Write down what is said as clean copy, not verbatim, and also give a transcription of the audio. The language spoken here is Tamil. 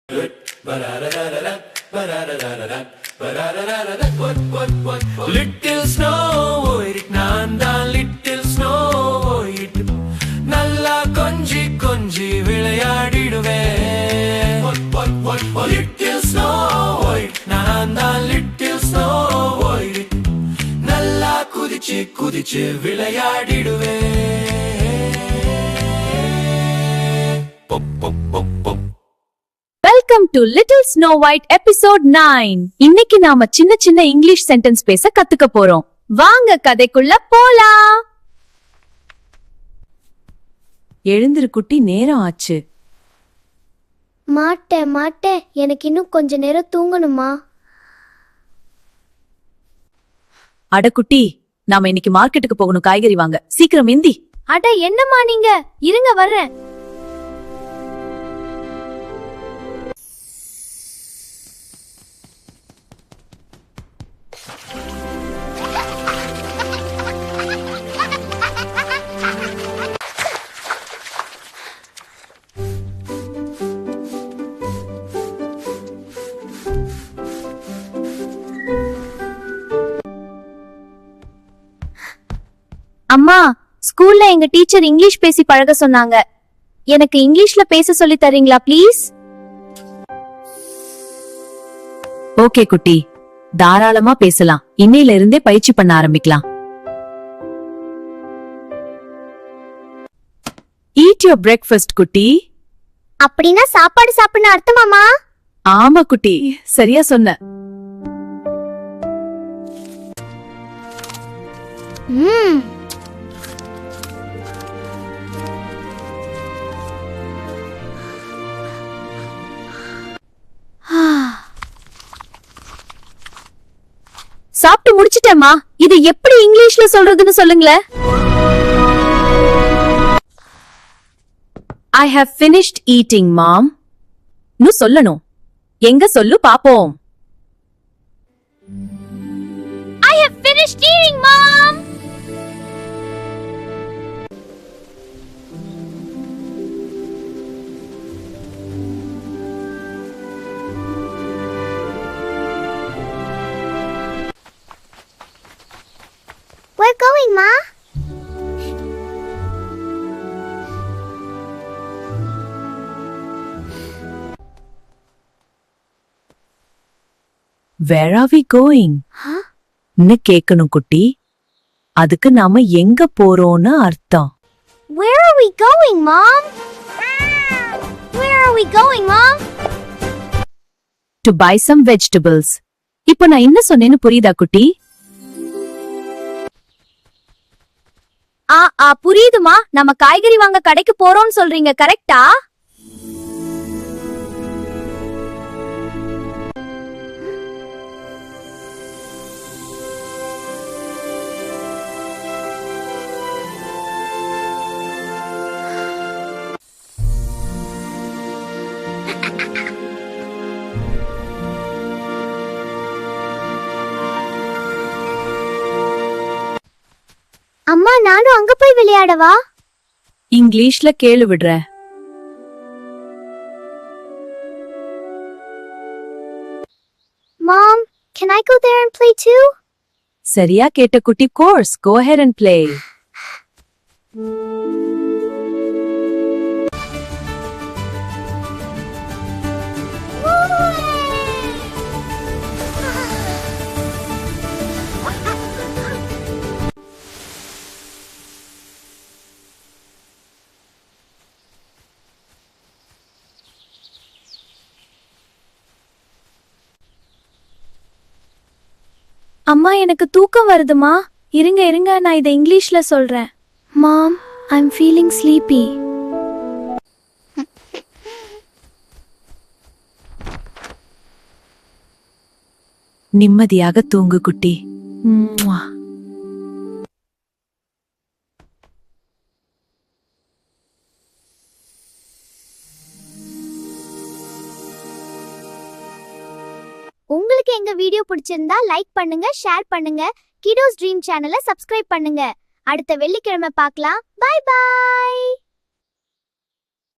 Little Snow White, நான் தான் Little Snow White. நல்லா கொஞ்சி கொஞ்சி விளையாடிடுவேன். Little Snow White, நான் தான் Little Snow White. நல்லா குதிச்சு குதிச்சு விளையாடிடுவேன். Pop pop pop pop. Welcome to little snow white episode 9. இன்னைக்கு நாம சின்ன சின்ன இங்கிலீஷ் சென்டென்ஸ் பேச கத்துக்க போறோம். வாங்க கதைக்குள்ள போலாம். எழுந்திரு குட்டி, நேரம் ஆச்சு. மாட்டேன் எனக்கு இன்னும் கொஞ்ச நேரம் தூங்கணுமா? அட குட்டி, நாம இன்னைக்கு மார்க்கெட்டுக்கு போகணும், காய்கறி வாங்க. சீக்கிரம் எந்தி. அட என்னம்மா நீங்க, இருங்க வர்றேன். அம்மா, ஸ்கூல்ல எங்க டீச்சர் இங்கிலீஷ் பேசி பழக சொன்னாங்க. எனக்கு இங்கிலீஷ்ல பேச சொல்லி தரீங்களா ப்ளீஸ்? ஓகே குட்டி, தாராளமா பேசலாம். இன்னையில இருந்தே பயிற்சி பண்ண ஆரம்பிக்கலாம். ஈட் யுவர் பிரேக்ஃபாஸ்ட் குட்டி. அப்படின்னா சாப்பாடு சாப்பிடணும் அர்த்தமாமா? ஆமா குட்டி, சரியா சொன்ன. சாப்பிட்டு முடிச்சிட்டேம்மா. இது எப்படி இங்கிலீஷ்ல சொல்றதுன்னு சொல்லுங்களேன். I have finished eating, mom. நு சொல்லணும். எங்க சொல்லு பாப்போம். I have finished eating, mom. We're going, Ma. Where are we going? ன்னு கேக்கணும் குட்டி. அதுக்கு நாம எங்க போறோம்னு அர்த்தம். Where are we going, Mom? Where are we going, Mom? To buy some vegetables. இப்போ நான் என்ன சொன்னேன்னு புரியுதா குட்டி? புரியுதுமா. நம்ம காய்கறி வாங்க கடைக்கு போறோம்னு சொல்றீங்க, கரெக்டா? அம்மா, நானும் அங்க போய் விளையாடவா? இங்கிலீஷ்ல கேளு விடுற. Mom, can I go there and play too? சரியா கேட்ட குட்டி. course, go ahead and play. அம்மா, எனக்கு தூக்கம் வருதுமா. இருங்க நான் இதை இங்கிலீஷ்ல சொல்றேன். Mom, I'm feeling sleepy. நிம்மதியாக தூங்கு குட்டி. உங்களுக்கு எங்க வீடியோ பிடிச்சிருந்தா லைக் பண்ணுங்க, ஷேர் பண்ணுங்க, கிடோஸ் ட்ரீம் சேனலை சப்ஸ்கிரைப் பண்ணுங்க. அடுத்த வெள்ளிக்கிழமை பார்க்கலாம். Bye by.